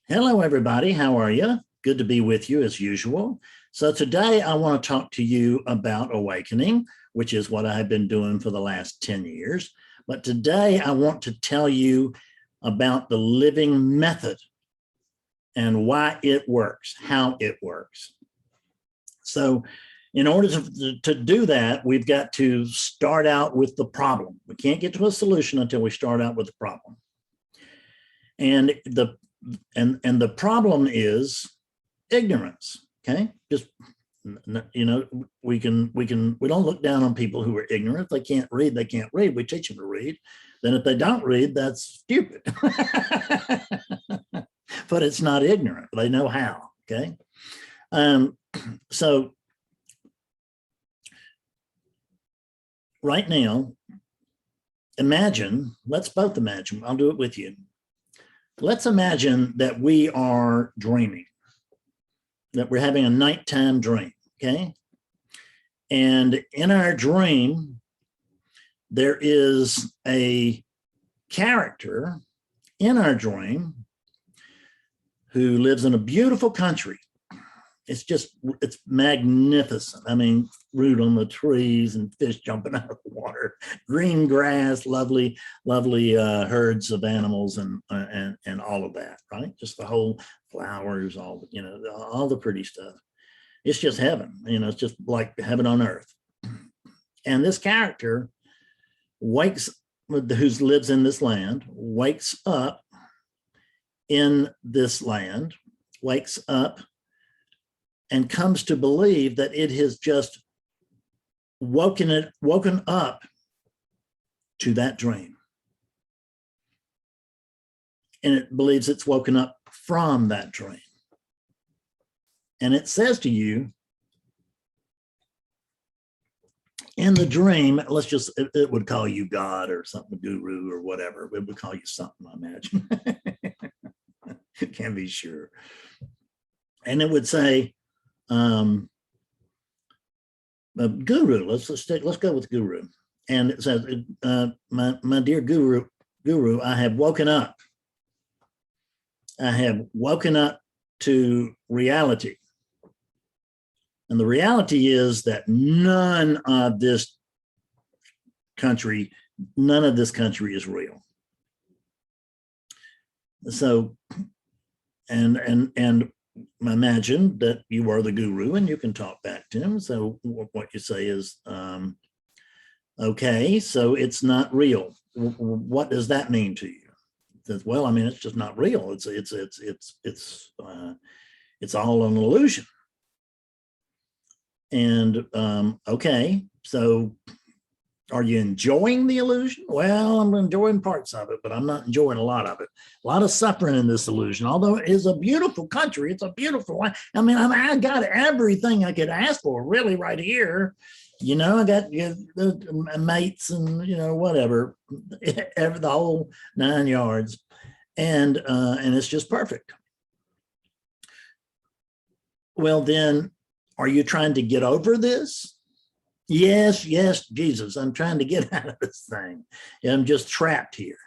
Hello, everybody. How are you? Good to be with you as usual. So today I want to talk to you about awakening, which is what I've been doing for the last 10 years. But today I want to tell you about the living method and why it works, how it works. So in order to do that, we've got to start out with the problem. We can't get to a solution until we start out with the problem. And the problem is ignorance. Okay, just we don't look down on people who are ignorant. If they can't read, they can't read. We teach them to read. Then if they don't read, that's stupid. But it's not ignorant. They know how. Okay, so right now, let's both imagine. I'll do it with you. Let's imagine that we are dreaming, that we're having a nighttime dream, okay? And in our dream, there is a character in our dream who lives in a beautiful country. It's magnificent. I mean, fruit on the trees and fish jumping out of the water, green grass, lovely herds of animals and all of that, right? Just the whole flowers, all the pretty stuff. It's just heaven, it's just like heaven on earth. And this character who lives in this land, wakes up in this land, wakes up and comes to believe that it has just woken up to that dream. And it believes it's woken up from that dream. And it says to you, in the dream, it would call you God or something, guru or whatever. It would call you something, I imagine. Can't be sure. And it would say, guru, let's go with guru. And it says, my dear guru, I have woken up. I have woken up to reality. And the reality is that none of this country is real. So, and imagine that you are the guru and you can talk back to him. So what you say is, okay, so it's not real. What does that mean to you? It says, well, I mean, it's just not real. It's all an illusion. And okay, so are you enjoying the illusion? Well, I'm enjoying parts of it, but I'm not enjoying a lot of it. A lot of suffering in this illusion, although it is a beautiful country. It's a beautiful land. I mean, I got everything I could ask for really right here. I got the mates and, whatever, the whole 9 yards. And it's just perfect. Well, then, are you trying to get over this? Yes, Jesus, I'm trying to get out of this thing. I'm just trapped here.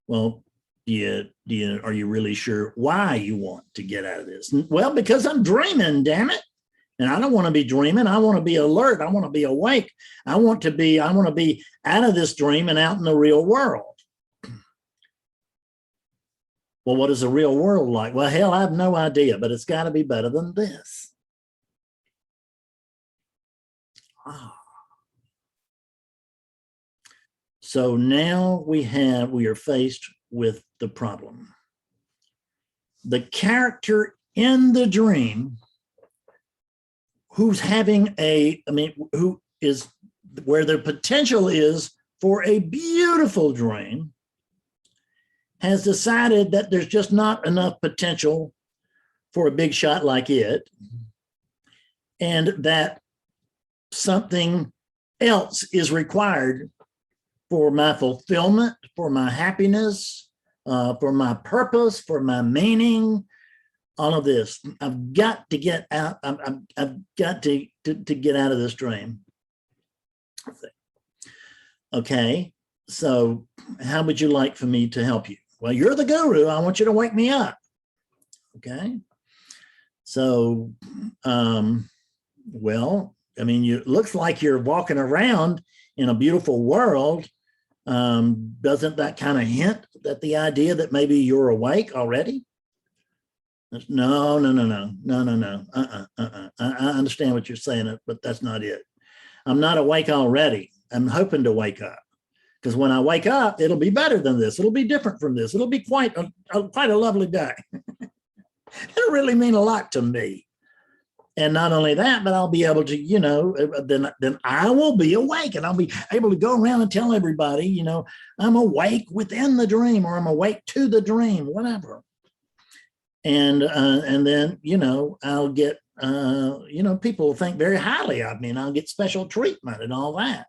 Well, are you really sure why you want to get out of this? Well, because I'm dreaming, damn it. And I don't want to be dreaming. I want to be alert. I want to be awake. I want to be out of this dream and out in the real world. Well, what is the real world like? Well, hell, I have no idea, but it's got to be better than this. So now we are faced with the problem. The character in the dream who's having who is where the potential is for a beautiful dream has decided that there's just not enough potential for a big shot like it, and that something else is required for my fulfillment, for my happiness, for my purpose, for my meaning, all of this. I've got to get out. I've got to get out of this dream. Okay, so how would you like for me to help you? Well, you're the guru. I want you to wake me up. Okay. So, well, I mean, it looks like you're walking around in a beautiful world. Doesn't that kind of hint at the idea that maybe you're awake already? No, no, no, no, no, no, no. I understand what you're saying, but that's not it. I'm not awake already. I'm hoping to wake up, because when I wake up, it'll be better than this. It'll be different from this. It'll be quite a lovely day. It'll really mean a lot to me. And not only that, but I'll be able to, then I will be awake, and I'll be able to go around and tell everybody, I'm awake within the dream, or I'm awake to the dream, whatever. And then, I'll get, people will think very highly of me, and I'll get special treatment and all that.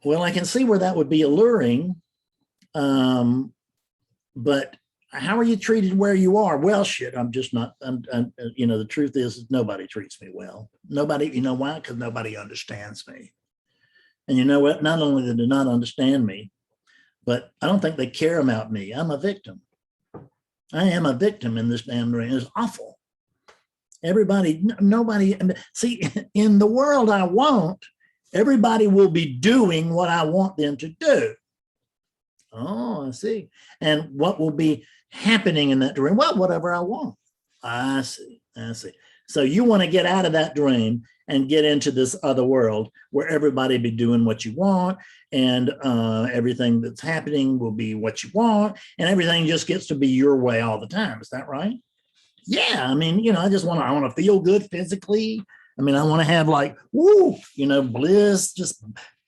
Well, I can see where that would be alluring. But how are you treated where you are? Well, shit, I'm just not, the truth is nobody treats me well. Nobody, you know why? Because nobody understands me. And you know what? Not only do they not understand me, but I don't think they care about me. I'm a victim. I am a victim in this damn dream. It's awful. Nobody, see, in the world I want, everybody will be doing what I want them to do. Oh, I see. And what will be happening in that dream? Well, whatever I want. I see. So you want to get out of that dream and get into this other world where everybody be doing what you want, and everything that's happening will be what you want, and everything just gets to be your way all the time. Is that right? Yeah. I mean, I want to feel good physically. I mean, I want to have like, woo, bliss just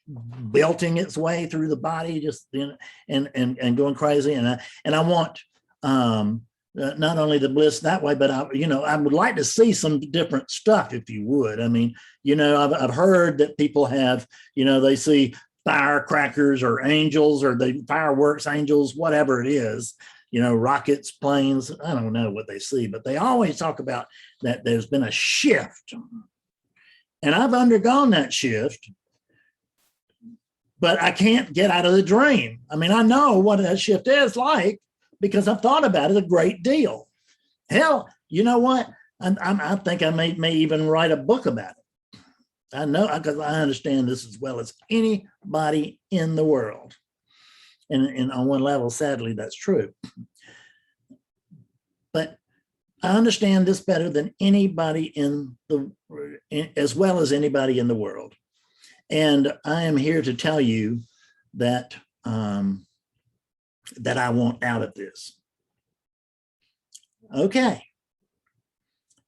belting its way through the body, just and going crazy. And I want not only the bliss that way, but I would like to see some different stuff, if you would. I mean, I've heard that people have, they see firecrackers or angels, or the fireworks angels, whatever it is, rockets, planes. I don't know what they see, but they always talk about that there's been a shift. And I've undergone that shift, but I can't get out of the dream. I mean, I know what that shift is like, because I've thought about it a great deal. Hell, you know what? I think I may even write a book about it. I know, because I understand this as well as anybody in the world. And on one level, sadly, that's true. But I understand this better than anybody as well as anybody in the world. And I am here to tell you that that I want out of this. Okay.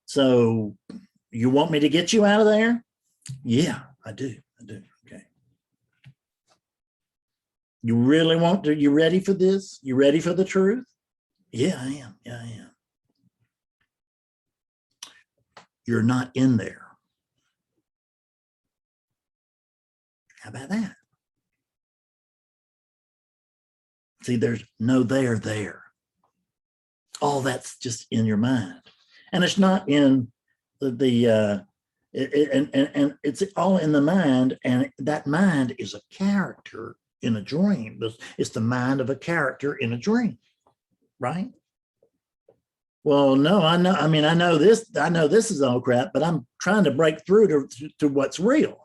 So you want me to get you out of there? Yeah, I do. Okay. You really want to? You ready for this? You ready for the truth? Yeah, I am. You're not in there. How about that? See, there's no there. All that's just in your mind. And it's not in and it's all in the mind. And that mind is a character in a dream. It's the mind of a character in a dream, right? Well, no, I know. I mean, I know this is all crap, but I'm trying to break through to what's real.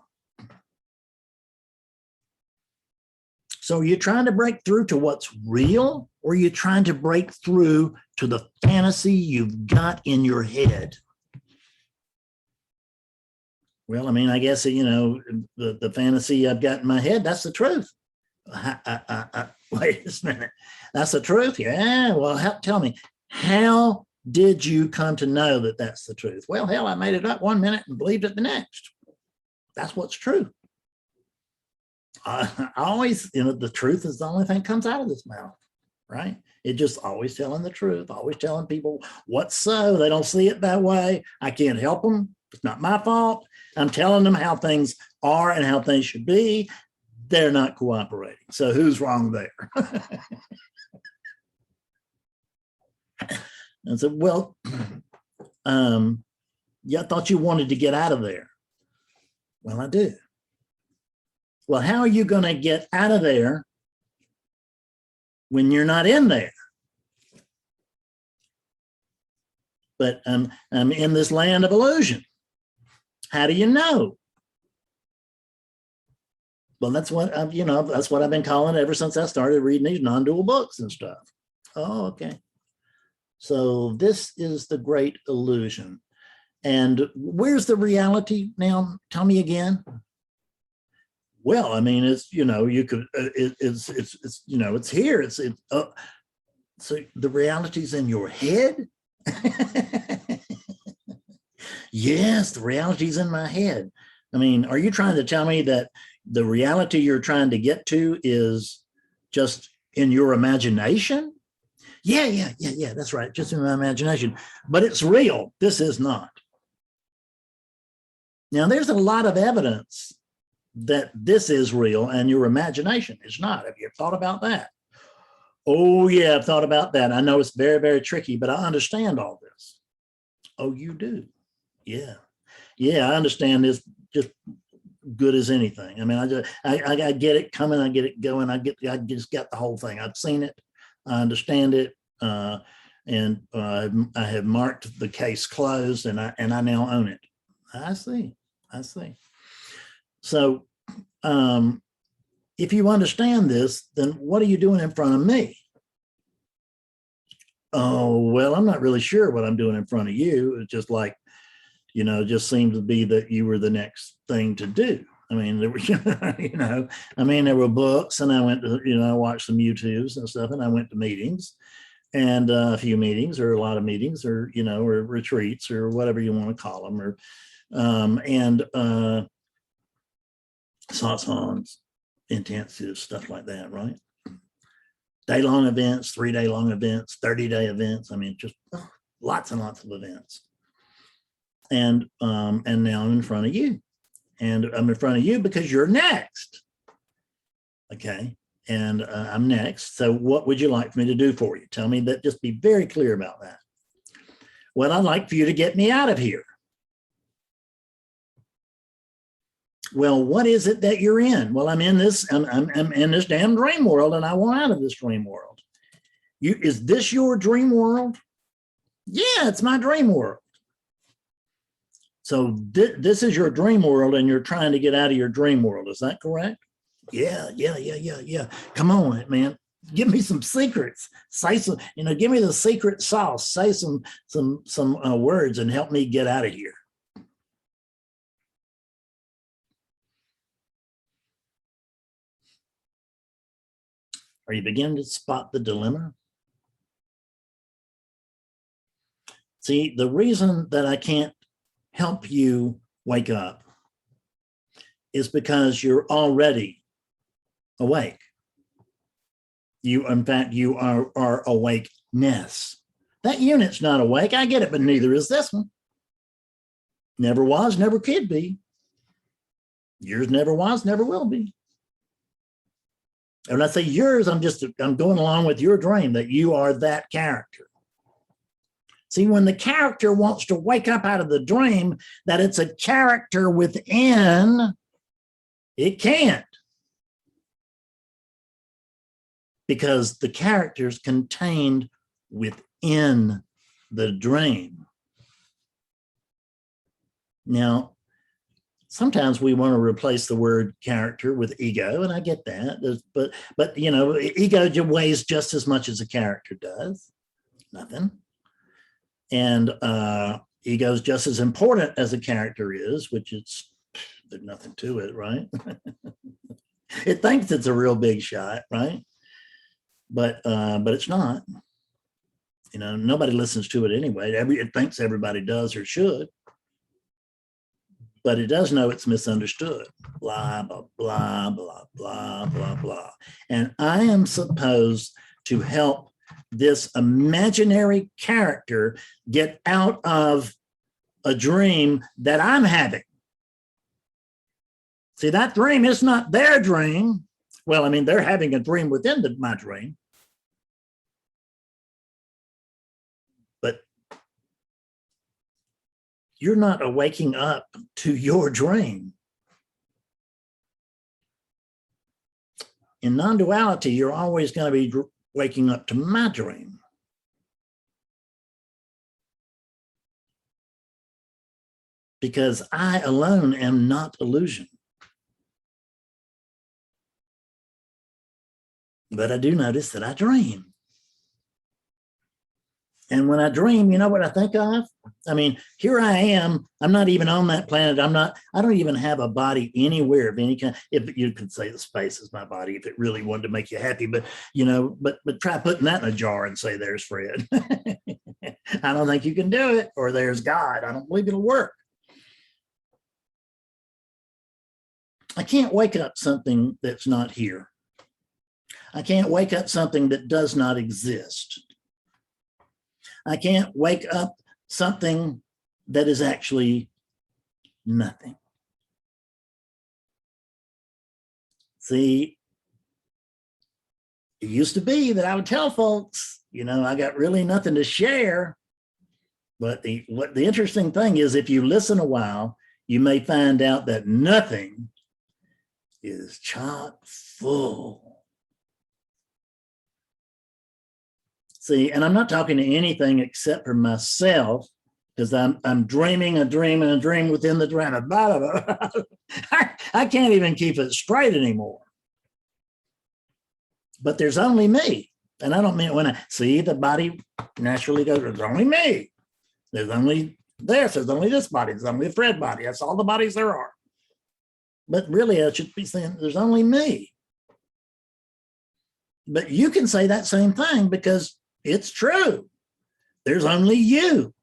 So you're trying to break through to what's real, or you're trying to break through to the fantasy you've got in your head? Well, I mean, I guess, the fantasy I've got in my head, that's the truth. Wait a minute. That's the truth? Yeah. Well, tell me, how did you come to know that that's the truth? Well, hell, I made it up one minute and believed it the next. That's what's true. I always, the truth is the only thing that comes out of this mouth, right? It just always telling the truth, always telling people what's so. They don't see it that way. I can't help them. It's not my fault. I'm telling them how things are and how things should be. They're not cooperating. So who's wrong there? And so, well, yeah, I thought you wanted to get out of there. Well, I do. Well, how are you going to get out of there when you're not in there? but I'm in this land of illusion. How do you know? Well, that's what that's what I've been calling it ever since I started reading these non-dual books and stuff. Oh, okay. So this is the great illusion. And where's the reality now? Tell me again. Well, I mean, it's, you could, it's here. So the reality's in your head. Yes, the reality's in my head. I mean, are you trying to tell me that the reality you're trying to get to is just in your imagination? Yeah, that's right. Just in my imagination, but it's real. This is not. Now, there's a lot of evidence that this is real and your imagination is not. Have you thought about that? Oh, yeah, I've thought about that. I know it's very, very tricky, but I understand all this. Oh, you do? Yeah. Yeah, I understand this just good as anything. I mean, I get it coming, I get it going, I just got the whole thing. I've seen it, I understand it, and I have marked the case closed, and I now own it. I see. So if you understand this, then what are you doing in front of me? Oh, well, I'm not really sure what I'm doing in front of you. It's just like, it just seemed to be that you were the next thing to do. I mean, there were, there were books, and I went to, I watched some YouTubes and stuff, and I went to meetings, and a few meetings, or a lot of meetings, or, or retreats, or whatever you want to call them, or, satsans, intensive stuff like that, right? Day-long events, 3-day-long events, 30-day events. I mean, just lots and lots of events. And now I'm in front of you, and I'm in front of you because you're next. Okay. And I'm next. So what would you like for me to do for you? Tell me that. Just be very clear about that. Well, I'd like for you to get me out of here. Well, what is it that you're in? Well, I'm in this damn dream world, and I want out of this dream world. Is this your dream world? Yeah, it's my dream world. So this is your dream world, and you're trying to get out of your dream world. Is that correct? Yeah. Come on, man. Give me some secrets. Say some, give me the secret sauce. Say some words and help me get out of here. Are you beginning to spot the dilemma? See, the reason that I can't help you wake up is because you're already awake. In fact, you are awakeness. That unit's not awake. I get it, but neither is this one. Never was, never could be. Yours never was, never will be. And when I say yours, I'm going along with your dream that you are that character. See, when the character wants to wake up out of the dream that it's a character within, it can't. Because the character's contained within the dream. Now, sometimes we want to replace the word character with ego, and I get that. But ego weighs just as much as a character does. Nothing. And ego is just as important as a character is, which there's nothing to it, right? It thinks it's a real big shot, right? But it's not. Nobody listens to it anyway. It thinks everybody does or should. But it does know it's misunderstood. Blah, blah, blah, blah, blah, blah, blah. And I am supposed to help this imaginary character get out of a dream that I'm having. See, that dream is not their dream. Well, I mean, they're having a dream within my dream. But you're not waking up to your dream. In non-duality, you're always going to be waking up to my dream. because I alone am not illusion. But I do notice that I dream. And when I dream, you know what I think of? I mean, here I am. I'm not even on that planet. I don't even have a body anywhere of any kind. If you could say the space is my body, if it really wanted to make you happy, but but try putting that in a jar and say, there's Fred. I don't think you can do it. Or there's God. I don't believe it'll work. I can't wake up something that's not here. I can't wake up something that does not exist. I can't wake up something that is actually nothing. See, it used to be that I would tell folks, I got really nothing to share. But the interesting thing is, if you listen a while, you may find out that nothing is chock full. See, and I'm not talking to anything except for myself, because I'm dreaming a dream and a dream within the dream. I can't even keep it straight anymore. But there's only me. And I don't mean when I see the body naturally goes, there's only me. There's only this, there's only this body, there's only a Fred body. That's all the bodies there are. But really, I should be saying there's only me. But you can say that same thing because it's true. There's only you.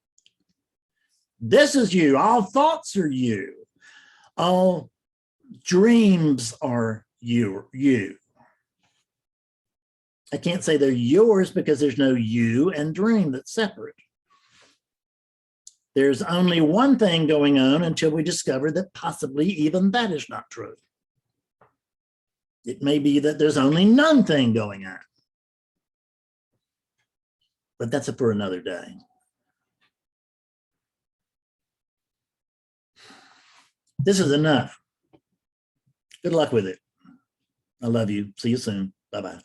This is you. All thoughts are you. All dreams are you. I can't say they're yours because there's no you and dream that's separate. There's only one thing going on until we discover that possibly even that is not true. It may be that there's only none thing going on. But that's for another day. This is enough. Good luck with it. I love you. See you soon. Bye-bye.